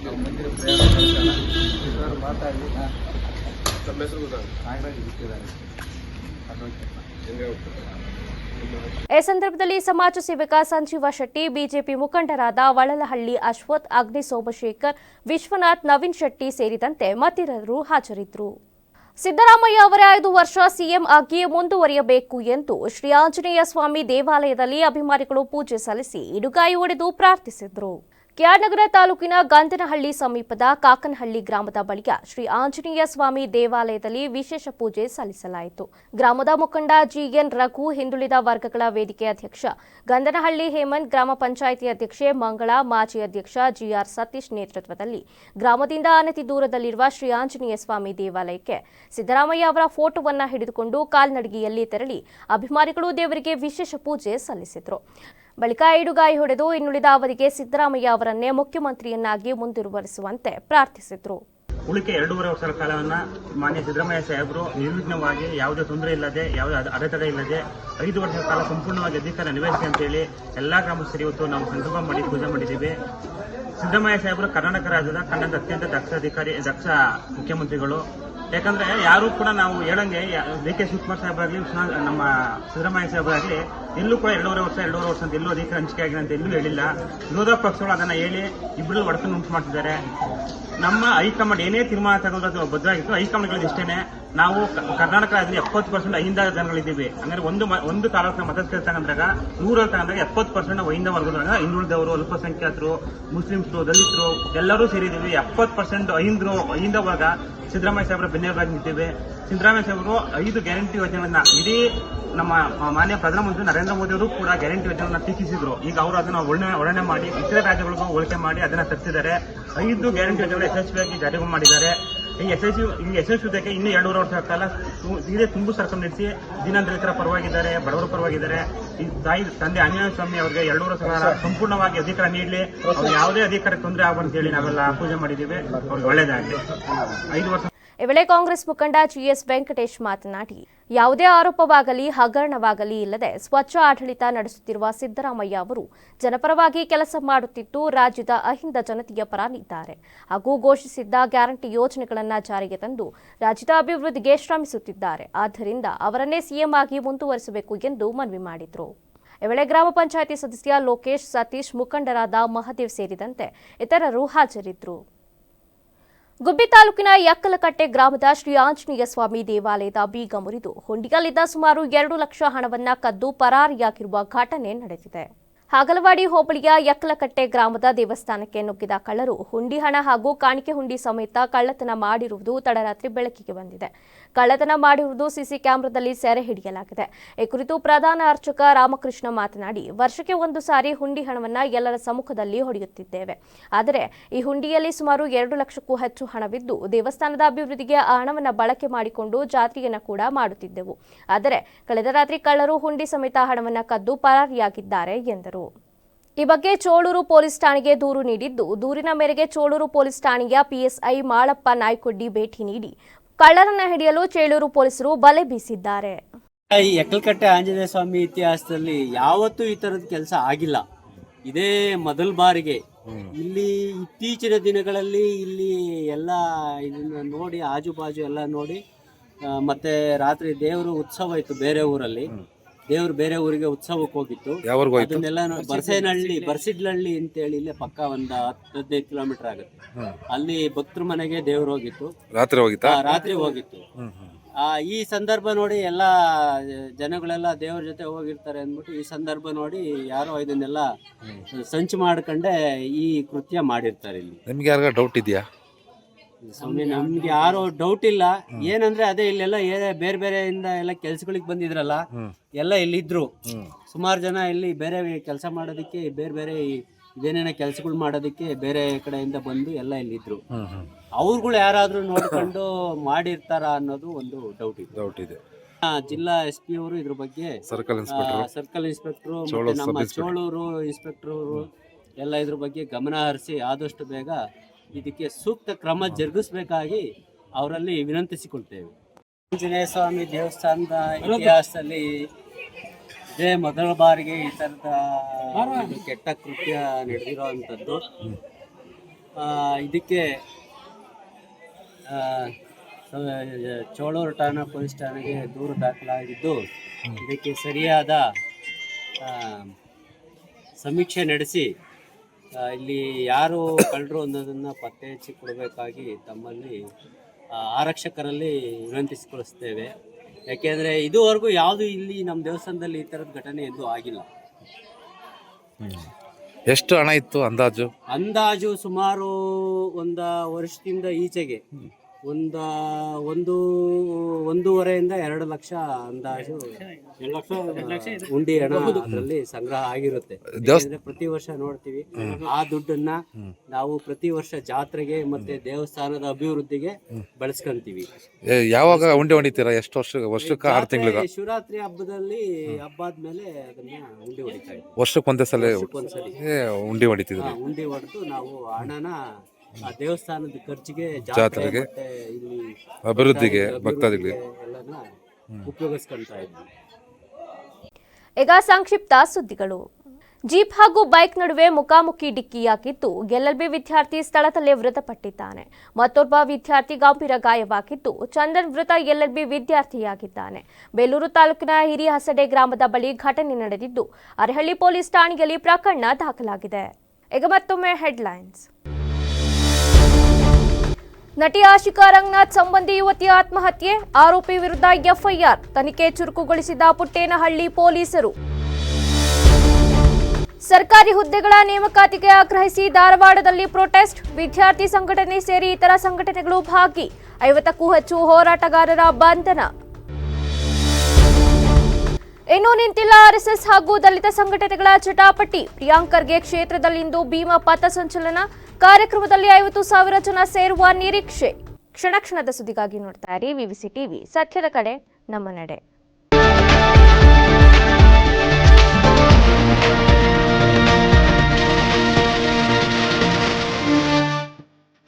ನಾವು ಮುಂದಿನ ಪ್ರಯಾಣ ಮಾತಾಡಿ ನಾಗರಾಜ್ ಬಿಟ್ಟಿದ್ದಾರೆ. ಈ ಸಂದರ್ಭದಲ್ಲಿ ಸಮಾಜ ಸೇವಕ ಸಂಜೀವ ಶೆಟ್ಟಿ, ಬಿಜೆಪಿ ಮುಖಂಡರಾದ ವಳಲಹಳ್ಳಿ ಅಶ್ವಥ್, ಅಗ್ನಿ ಸೋಮಶೇಖರ್, ವಿಶ್ವನಾಥ್, ನವೀನ್ ಶೆಟ್ಟಿ ಸೇರಿದಂತೆ ಮತ್ತಿತರರು ಹಾಜರಿದ್ದರು. ಸಿದ್ದರಾಮಯ್ಯ ಅವರ 5 ವರ್ಷ ಸಿಎಂ ಆಗಿ ಮುಂದುವರಿಯಬೇಕು ಎಂದು ಶ್ರೀ ಆಂಜನೇಯ ಸ್ವಾಮಿ ದೇವಾಲಯದಲ್ಲಿ ಅಭಿಮಾನಿಗಳು ಪೂಜೆ ಸಲ್ಲಿಸಿ ಇಡುಗಾಯಿ ಒಡೆದು ಪ್ರಾರ್ಥಿಸಿದರು. ಕೆಆರ್ನಗರ ತಾಲೂಕಿನ ಗಂಧನಹಳ್ಳಿ ಸಮೀಪದ ಕಾಕನಹಳ್ಳಿ ಗ್ರಾಮದ ಬಳಿಯ ಶ್ರೀ ಆಂಜನೇಯ ಸ್ವಾಮಿ ದೇವಾಲಯದಲ್ಲಿ ವಿಶೇಷ ಪೂಜೆ ಸಲ್ಲಿಸಲಾಯಿತು. ಗ್ರಾಮದ ಮುಖಂಡ ಜಿಎನ್ ರಘು, ಹಿಂದುಳಿದ ವರ್ಗಗಳ ವೇದಿಕೆ ಅಧ್ಯಕ್ಷ ಗಂಧನಹಳ್ಳಿ ಹೇಮಂತ್, ಗ್ರಾಮ ಪಂಚಾಯಿತಿ ಅಧ್ಯಕ್ಷೆ ಮಂಗಳಾ, ಮಾಜಿ ಅಧ್ಯಕ್ಷ ಜಿಆರ್ ಸತೀಶ್ ನೇತೃತ್ವದಲ್ಲಿ ಗ್ರಾಮದಿಂದ ಅನತಿ ದೂರದಲ್ಲಿರುವ ಶ್ರೀ ಆಂಜನೇಯ ಸ್ವಾಮಿ ದೇವಾಲಯಕ್ಕೆ ಸಿದ್ದರಾಮಯ್ಯ ಅವರ ಫೋಟೋವನ್ನು ಹಿಡಿದುಕೊಂಡು ಕಾಲ್ನಡಿಗೆಯಲ್ಲಿ ತೆರಳಿ ಅಭಿಮಾನಿಗಳು ದೇವರಿಗೆ ವಿಶೇಷ ಪೂಜೆ ಸಲ್ಲಿಸಿದರು. ಬಳಿಕ ಈಡುಗಾಯಿ ಹೊಡೆದು ಇನ್ನುಳಿದ ಅವಧಿಗೆ ಸಿದ್ದರಾಮಯ್ಯ ಅವರನ್ನೇ ಮುಖ್ಯಮಂತ್ರಿಯನ್ನಾಗಿ ಮುಂದುವರಿಸುವಂತೆ ಪ್ರಾರ್ಥಿಸಿದರು. ಉಳಿಕೆ 2.5 ವರ್ಷಗಳ ಕಾಲವನ್ನು ಮಾನ್ಯ ಸಿದ್ದರಾಮಯ್ಯ ಸಾಹೇಬರು ನಿರ್ವಿಘ್ನವಾಗಿ ಯಾವುದೇ ತೊಂದರೆ ಇಲ್ಲದೆ ಯಾವುದೇ ಅಡೆತಡೆ ಇಲ್ಲದೆ 5 ವರ್ಷಗಳ ಕಾಲ ಸಂಪೂರ್ಣವಾಗಿ ಅಧಿಕಾರ ನಿರ್ವಹಿಸಿ ಅಂತೇಳಿ ಎಲ್ಲಾ ಗ್ರಾಮಸ್ಥರು ಇವತ್ತು ನಾವು ಸಂಕಲ್ಪ ಮಾಡಿ ಪೂಜೆ ಮಾಡಿದ್ದೀವಿ. ಸಿದ್ದರಾಮಯ್ಯ ಸಾಹೇಬರು ಕರ್ನಾಟಕ ರಾಜ್ಯದ ಕನ್ನಡದ ಅತ್ಯಂತ ದಕ್ಷ ಮುಖ್ಯಮಂತ್ರಿಗಳು. ಯಾಕಂದ್ರೆ ಯಾರು ಕೂಡ ನಾವು ಹೇಳಂಗೆ ಡಿ.ಕೆ. ಶಿವಕುಮಾರ್ ಸಾಹೇಬರಾಗಲಿ ನಮ್ಮ ಸಿದ್ದರಾಮಯ್ಯ ಸಾಹೇಬರಾಗಲಿ ಎಲ್ಲೂ ಕೂಡ 2.5 ವರ್ಷ ಅಂತ ಎಲ್ಲೂ ಅಧಿಕಾರ ಹಂಚಿಕೆ ಆಗಿದೆ ಅಂತ ಎಲ್ಲೂ ಹೇಳಿಲ್ಲ. ವಿರೋಧ ಪಕ್ಷಗಳು ಅದನ್ನ ಹೇಳಿ ಇಬ್ಬರು ಒಡಕನ್ನು ಉಂಟು ಮಾಡ್ತಿದ್ದಾರೆ. ನಮ್ಮ ಹೈಕಮಾಂಡ್ ಏನೇ ತೀರ್ಮಾನ ತಗೊಳ್ಳೋದು ಬದ್ಧವಾಗಿತ್ತು. ಹೈಕಮಾಂಡ್ಗಳಲ್ಲಿ ಇಷ್ಟೇನೆ ನಾವು ಕರ್ನಾಟಕ ರಾಜ್ಯದಲ್ಲಿ 70% ಅಹಿಂದ ಜನಗಳಿದ್ದೀವಿ. ಅಂದ್ರೆ ಒಂದು ತಾಲೂಕಿನ ಮತದಾರ ತಗೊಂಡಾಗ 100 ತಗೊಂಡಾಗ 70% ನಾವು ಅಹಿಂದ ವರ್ಗದ ಹಿಂದುಳಿದವರು, ಅಲ್ಪಸಂಖ್ಯಾತರು, ಮುಸ್ಲಿಮ್ಸರು, ದಲಿತರು ಎಲ್ಲರೂ ಸೇರಿದ್ದೀವಿ. 70% ಅಹಿಂದ ವರ್ಗ ಸಿದ್ದರಾಮಯ್ಯ ಸಾಹೇಬರ ಬೆನ್ನೆಲುಬಾಗಿ ನಿಂತಿವೆ. ಸಿದ್ದರಾಮಯ್ಯ ಸಾಹೇಬರು 5 ಗ್ಯಾರಂಟಿ ಯೋಜನೆಗಳನ್ನ ಇಡೀ ನಮ್ಮ ಮಾನ್ಯ ಪ್ರಧಾನಮಂತ್ರಿ ನರೇಂದ್ರ ಮೋದಿ ಅವರು ಕೂಡ ಗ್ಯಾರಂಟಿ ಯೋಜನೆಗಳನ್ನ ಟೀಕಿಸಿದ್ರು. ಈಗ ಅವರು ಅದನ್ನ ಒಳ್ಳೆ ಮಾಡಿ ಇತರೆ ರಾಜ್ಯಗಳಿಗೂ ಹೋಲಿಕೆ ಮಾಡಿ ಅದನ್ನ ತರಿಸಿದ್ದಾರೆ. 5 ಗ್ಯಾರಂಟಿ ಯೋಜನೆಗಳು ಯಶಸ್ವಿಯಾಗಿ ಜಾರಿಗೆ ಮಾಡಿದ್ದಾರೆ. ಈ ಯಶಸ್ವಿತೆಗೆ ಇನ್ನೂ 2.5 ವರ್ಷಗಳ ಕಾಲ ಇದೇ ತುಂಬು ಸರ್ಕಾರ ನಡೆಸಿ ದೀನದಲಿತರ ಪರವಾಗಿದ್ದಾರೆ, ಬಡವರ ಪರವಾಗಿದ್ದಾರೆ. ಈ ತಂದೆ ಆಂಜನೇಯ ಸ್ವಾಮಿ ಅವರಿಗೆ 2.5 ವರ್ಷಗಳ ಕಾಲ ಸಂಪೂರ್ಣವಾಗಿ ಅಧಿಕಾರ ನೀಡಲಿ, ಅವ್ರು ಯಾವುದೇ ಅಧಿಕಾರಕ್ಕೆ ತೊಂದರೆ ಆಗಬಂತ ಹೇಳಿ ನಾವೆಲ್ಲ ಪೂಜೆ ಮಾಡಿದ್ದೀವಿ. ಅವ್ರಿಗೆ ಒಳ್ಳೇದಾಗಲಿ. 5 ವರ್ಷ. ಈ ವೇಳೆ ಕಾಂಗ್ರೆಸ್ ಮುಖಂಡ ಜಿಎಸ್ ವೆಂಕಟೇಶ್ ಮಾತನಾಡಿ, ಯಾವುದೇ ಆರೋಪವಾಗಲಿ ಹಗರಣವಾಗಲಿ ಇಲ್ಲದೆ ಸ್ವಚ್ಛ ಆಡಳಿತ ನಡೆಸುತ್ತಿರುವ ಸಿದ್ದರಾಮಯ್ಯ ಅವರು ಜನಪರವಾಗಿ ಕೆಲಸ ಮಾಡುತ್ತಿದ್ದು ರಾಜ್ಯದ ಅಹಿಂದ ಜನತೆಯ ಪರ ನಿಂತಿದ್ದಾರೆ ಹಾಗೂ ಘೋಷಿಸಿದ್ದ ಗ್ಯಾರಂಟಿ ಯೋಜನೆಗಳನ್ನು ಜಾರಿಗೆ ತಂದು ರಾಜ್ಯದ ಅಭಿವೃದ್ಧಿಗೆ ಶ್ರಮಿಸುತ್ತಿದ್ದಾರೆ. ಆದ್ದರಿಂದ ಅವರನ್ನೇ ಸಿಎಂ ಆಗಿ ಮುಂದುವರಿಸಬೇಕು ಎಂದು ಮನವಿ ಮಾಡಿದರು. ಈ ವೇಳೆ ಗ್ರಾಮ ಪಂಚಾಯಿತಿ ಸದಸ್ಯ ಲೋಕೇಶ್, ಸತೀಶ್, ಮುಖಂಡರಾದ ಮಹದೇವ್ ಸೇರಿದಂತೆ ಇತರರು ಹಾಜರಿದ್ದರು. ಗುಬ್ಬಿ ತಾಲೂಕಿನ ಯಕ್ಕಲಕಟ್ಟೆ ಗ್ರಾಮದ ಶ್ರೀ ಆಂಜನೇಯ ಸ್ವಾಮಿ ದೇವಾಲಯದ ಬೀಗ ಮುರಿದು ಹುಂಡಿಯಲ್ಲಿದ್ದ ಸುಮಾರು 2 ಲಕ್ಷ ಹಣವನ್ನ ಕದ್ದು ಪರಾರಿಯಾಗಿರುವ ಘಟನೆ ನಡೆದಿದೆ. ಹಾಗಲವಾಡಿ ಹೋಬಳಿಯ ಯಕ್ಕಲಕಟ್ಟೆ ಗ್ರಾಮದ ದೇವಸ್ಥಾನಕ್ಕೆ ನುಗ್ಗಿದ ಕಳ್ಳರು ಹುಂಡಿ ಹಣ ಹಾಗೂ ಕಾಣಿಕೆ ಹುಂಡಿ ಸಮೇತ ಕಳ್ಳತನ ಮಾಡಿರುವುದು ತಡರಾತ್ರಿ ಬೆಳಕಿಗೆ ಬಂದಿದೆ. ಕಳ್ಳತನ ಮಾಡಿರುವುದು ಸಿಸಿ ಕ್ಯಾಮೆರಾದಲ್ಲಿ ಸೆರೆ ಹಿಡಿಯಲಾಗಿದೆ. ಈ ಕುರಿತು ಪ್ರಧಾನ ಅರ್ಚಕ ರಾಮಕೃಷ್ಣ ಮಾತನಾಡಿ, ವರ್ಷಕ್ಕೆ ಒಂದು ಸಾರಿ ಹುಂಡಿ ಹಣವನ್ನ ಎಲ್ಲರ ಸಮ್ಮುಖದಲ್ಲಿ ಹೊಡೆಯುತ್ತಿದ್ದೇವೆ. ಆದರೆ ಈ ಹುಂಡಿಯಲ್ಲಿ ಸುಮಾರು 2 ಲಕ್ಷಕ್ಕೂ ಹೆಚ್ಚು ಹಣವಿದ್ದು ದೇವಸ್ಥಾನದ ಅಭಿವೃದ್ಧಿಗೆ ಆ ಹಣವನ್ನು ಬಳಕೆ ಮಾಡಿಕೊಂಡು ಜಾತ್ರೆಯನ್ನು ಕೂಡ ಮಾಡುತ್ತಿದ್ದೆವು. ಆದರೆ ಕಳೆದ ರಾತ್ರಿ ಕಳ್ಳರು ಹುಂಡಿ ಸಮೇತ ಹಣವನ್ನು ಕದ್ದು ಪರಾರಿಯಾಗಿದ್ದಾರೆ ಎಂದರು. ಈ ಬಗ್ಗೆ ಚೋಳೂರು ಪೊಲೀಸ್ ಠಾಣೆಗೆ ದೂರು ನೀಡಿದ್ದು, ದೂರಿನ ಮೇರೆಗೆ ಚೋಳೂರು ಪೊಲೀಸ್ ಠಾಣೆಯ ಪಿಎಸ್ಐ ಮಾಳಪ್ಪ ನಾಯ್ಕೊಡ್ಡಿ ಭೇಟಿ ನೀಡಿ ಕಳ್ಳರನ್ನ ಹಿಡಿಯಲು ಚೇಳೂರು ಪೊಲೀಸರು ಬಲೆ ಬೀಸಿದ್ದಾರೆ. ಈ ಯಕ್ಕಲಕಟ್ಟೆ ಆಂಜನೇಯ ಸ್ವಾಮಿ ಇತಿಹಾಸದಲ್ಲಿ ಯಾವತ್ತೂ ಈ ತರದ ಕೆಲಸ ಆಗಿಲ್ಲ. ಇದೇ ಮೊದಲ ಬಾರಿಗೆ. ಇಲ್ಲಿ ಇತ್ತೀಚಿನ ದಿನಗಳಲ್ಲಿ ಇಲ್ಲಿ ಎಲ್ಲ ಇದನ್ನ ನೋಡಿ ಆಜು ಬಾಜು ಎಲ್ಲ ನೋಡಿ ಮತ್ತೆ ರಾತ್ರಿ ದೇವರು ಉತ್ಸವ ಇತ್ತು ಬೇರೆ ಊರಲ್ಲಿ. ದೇವ್ರು ಬೇರೆ ಊರಿಗೆ ಉತ್ಸವಕ್ಕೆ ಹೋಗಿತ್ತು. ಅದನ್ನೆಲ್ಲ ಬರ್ಸಿಡ್ಲಹಳ್ಳಿ ಅಂತೇಳಿ ಇಲ್ಲೇ ಪಕ್ಕ ಒಂದು 10-15 ಕಿಲೋಮೀಟರ್ ಆಗುತ್ತೆ. ಅಲ್ಲಿ ಭಕ್ತರ ಮನೆಗೆ ದೇವ್ರು ಹೋಗಿತ್ತು. ರಾತ್ರಿ ಹೋಗಿತ್ತು. ಈ ಸಂದರ್ಭ ನೋಡಿ ಎಲ್ಲಾ ಜನಗಳೆಲ್ಲ ದೇವ್ರ ಜೊತೆ ಹೋಗಿರ್ತಾರೆ ಅಂದ್ಬಿಟ್ಟು ಈ ಸಂದರ್ಭ ನೋಡಿ ಯಾರೋ ಇದನ್ನೆಲ್ಲ ಸಂಚು ಮಾಡ್ಕೊಂಡೆ ಈ ಕೃತ್ಯ ಮಾಡಿರ್ತಾರೆ. ಇಲ್ಲಿ ನಿಮ್ಗೆ ಯಾರಿಗ ಡೌಟ್ ಇದೆಯಾ? ಸ್ವಾಮಿ, ನಮ್ಗೆ ಯಾರೋ ಡೌಟ್ ಇಲ್ಲ. ಏನಂದ್ರೆ ಅದೇ ಇಲ್ಲೆಲ್ಲ ಬೇರೆ ಬೇರೆಯಿಂದ ಎಲ್ಲ ಕೆಲ್ಸಗಳಿಗೆ ಬಂದಿದ್ರಲ್ಲ, ಎಲ್ಲ ಇಲ್ಲಿದ್ರು. ಸುಮಾರು ಜನ ಇಲ್ಲಿ ಬೇರೆ ಕೆಲಸ ಮಾಡೋದಕ್ಕೆ ಬೇರೆ ಬೇರೆ ಇದೇನೇನ ಕೆಲ್ಸಗಳು ಮಾಡೋದಕ್ಕೆ ಬೇರೆ ಕಡೆಯಿಂದ ಬಂದು ಎಲ್ಲ ಇಲ್ಲಿದ್ರು. ಅವ್ರುಗಳು ಯಾರಾದ್ರೂ ನೋಡ್ಕೊಂಡು ಮಾಡಿರ್ತಾರ ಅನ್ನೋದು ಒಂದು ಡೌಟ್ ಇದೆ. ಜಿಲ್ಲಾ SP ಅವರು ಇದ್ರ ಬಗ್ಗೆ, ಸರ್ಕಲ್ ಇನ್ಸ್ಪೆಕ್ಟರ್ ಮತ್ತೆ ನಮ್ಮ ಚೋಳೂರು ಇನ್ಸ್ಪೆಕ್ಟರ್ ಅವರು ಎಲ್ಲ ಇದ್ರ ಬಗ್ಗೆ ಗಮನ ಹರಿಸಿ ಆದಷ್ಟು ಬೇಗ ಇದಕ್ಕೆ ಸೂಕ್ತ ಕ್ರಮ ಜರುಗಿಸಬೇಕಾಗಿ ಅವರಲ್ಲಿ ವಿನಂತಿಸಿಕೊಳ್ತೇವೆ. ಆಂಜನೇಯ ಸ್ವಾಮಿ ದೇವಸ್ಥಾನದ ಇತಿಹಾಸದಲ್ಲಿ ಇದೇ ಮೊದಲ ಬಾರಿಗೆ ಈ ಥರದ ಕೆಟ್ಟ ಕೃತ್ಯ ನಡೆದಿರುವಂಥದ್ದು. ಇದಕ್ಕೆ ಚೋಳೂರು ಠಾಣಾ ಪೊಲೀಸ್ ಠಾಣೆಗೆ ದೂರು ದಾಖಲಾಗಿದ್ದು ಇದಕ್ಕೆ ಸರಿಯಾದ ಸಮೀಕ್ಷೆ ನಡೆಸಿ ಇಲ್ಲಿ ಯಾರು ಕಳ್ಳರು ಅನ್ನೋದನ್ನು ಪತ್ತೆ ಹಚ್ಚಿ ಕೊಡಬೇಕಾಗಿ ತಮ್ಮಲ್ಲಿ ಆರಕ್ಷಕರಲ್ಲಿ ವಿನಂತಿಸಿಕೊಳ್ಳುತ್ತೇವೆ. ಯಾಕೆಂದರೆ ಇದುವರೆಗೂ ಯಾವುದು ಇಲ್ಲಿ ನಮ್ಮ ದೇವಸ್ಥಾನದಲ್ಲಿ ಈ ಥರದ ಘಟನೆ ಎಂದೂ ಆಗಿಲ್ಲ. ಎಷ್ಟು ಹಣ ಇತ್ತು ಅಂದಾಜು? ಅಂದಾಜು ಸುಮಾರು ವರ್ಷದಿಂದ ಈಚೆಗೆ ಒಂದೂವರೆಯಿಂದ 2 ಲಕ್ಷ ಅಂದಾಜು ಉಂಡಿ ಹಣ ಅದರಲ್ಲಿ ಸಂಗ್ರಹ ಆಗಿರುತ್ತೆ. ಯಾಕಂದ್ರೆ ಪ್ರತಿ ವರ್ಷ ನೋಡ್ತೀವಿ ಆ ದುಡ್ಡನ್ನ ನಾವು ಪ್ರತಿ ವರ್ಷ ಜಾತ್ರೆಗೆ ಮತ್ತೆ ದೇವಸ್ಥಾನದ ಅಭಿವೃದ್ಧಿಗೆ ಬಳಸ್ಕೊಂತೀವಿ. ಯಾವಾಗ ಉಂಡೆ ಹೊಡಿತೀರಾ? ಎಷ್ಟು ವರ್ಷಕ್ಕೆ 6 ತಿಂಗಳಿಗೆ? ಶಿವರಾತ್ರಿ ಹಬ್ಬದಲ್ಲಿ ಹಬ್ಬಾದ್ಮೇಲೆ ಅದನ್ನ ಉಂಡಿ ಹೊಡಿತಾ ಇದ್ದೀವಿ. ವರ್ಷಕ್ಕೊಂದೇ ಸಲ ಒಂದ್ಸಲಿ ಉಂಡೆ ಹೊಡಿತಿದ್ರಿ? ಉಂಡಿ ಹೊಡೆದು ನಾವು ಹಣನ ಆ ದೇವಸ್ಥಾನದ ಖರ್ಚಿಗೆ, ಜಾತ್ರೆಗೆ, ಮತ್ತೆ ಇಲ್ಲಿ ಅಭಿವೃದ್ಧಿಗೆ, ಭಕ್ತಾದಿಗಳಿಗೆ ಎಲ್ಲನ ಉಪಯೋಗಿಸ್ಕೊಂತಾ ಇದ್ವಿ. ಈಗ ಸಂಕ್ಷಿಪ್ತ ಸುದ್ದಿಗಳು. ಜೀಪ್ ಹಾಗೂ ಬೈಕ್ ನಡುವೆ ಮುಖಾಮುಖಿ ಡಿಕ್ಕಿಯಾಗಿದ್ದು ಎಲ್ಎಲ್ಬಿ ವಿದ್ಯಾರ್ಥಿ ಸ್ಥಳದಲ್ಲೇ ಮೃತಪಟ್ಟಿದ್ದಾನೆ. ಮತ್ತೊಬ್ಬ ವಿದ್ಯಾರ್ಥಿ ಗಂಭೀರ ಗಾಯವಾಗಿದ್ದು ಚಂದನ್ ಮೃತ ಎಲ್ಎಲ್ಬಿ ವಿದ್ಯಾರ್ಥಿಯಾಗಿದ್ದಾನೆ. ಬೇಲೂರು ತಾಲೂಕಿನ ಹಿರಿಹಸಡೆ ಗ್ರಾಮದ ಬಳಿ ಘಟನೆ ನಡೆದಿದ್ದು ಅರಹಳ್ಳಿ ಪೊಲೀಸ್ ಠಾಣೆಯಲ್ಲಿ ಪ್ರಕರಣ ದಾಖಲಾಗಿದೆ. ಈಗ ಮತ್ತೊಮ್ಮೆ ಹೆಡ್ಲೈನ್ಸ್. ನಟಿ ಆಶಿಕಾ ರಂಗನಾಥ್ ಸಂಬಂಧಿ ಯುವತಿಯ ಆತ್ಮಹತ್ಯೆ, ಆರೋಪಿ ವಿರುದ್ಧ ಎಫ್ಐಆರ್, ತನಿಖೆ ಚುರುಕುಗೊಳಿಸಿದ ಪುಟ್ಟೇನಹಳ್ಳಿ ಪೊಲೀಸರು. ಸರ್ಕಾರಿ ಹುದ್ದೆಗಳ ನೇಮಕಾತಿಗೆ ಆಗ್ರಹಿಸಿ ಧಾರವಾಡದಲ್ಲಿ ಪ್ರೊಟೆಸ್ಟ್, ವಿದ್ಯಾರ್ಥಿ ಸಂಘಟನೆ ಸೇರಿ ಇತರ ಸಂಘಟನೆಗಳು ಭಾಗಿ, 50ಕ್ಕೂ ಹೆಚ್ಚು ಹೋರಾಟಗಾರರ ಬಂಧನ. ಇನ್ನೂ ನಿಂತಿಲ್ಲ ಆರ್ಎಸ್ಎಸ್ ಹಾಗೂ ದಲಿತ ಸಂಘಟನೆಗಳ ಚಟಾಪಟಿ, ಪ್ರಿಯಾಂಕ್ ಖರ್ಗೆ ಕ್ಷೇತ್ರದಲ್ಲಿಂದು ಭೀಮಾ ಪಥಸಂಚಲನ, ಕಾರ್ಯಕ್ರಮದಲ್ಲಿ 50,000 ಜನ ಸೇರುವ ನಿರೀಕ್ಷೆ. ಕ್ಷಣ ಕ್ಷಣದ ಸುದ್ದಿಗಾಗಿ ನೋಡ್ತಾ ಇರಿ ವಿವಿಸಿ ಟಿವಿ, ಸತ್ಯದ ಕಡೆ ನಮ್ಮ ನಡೆ.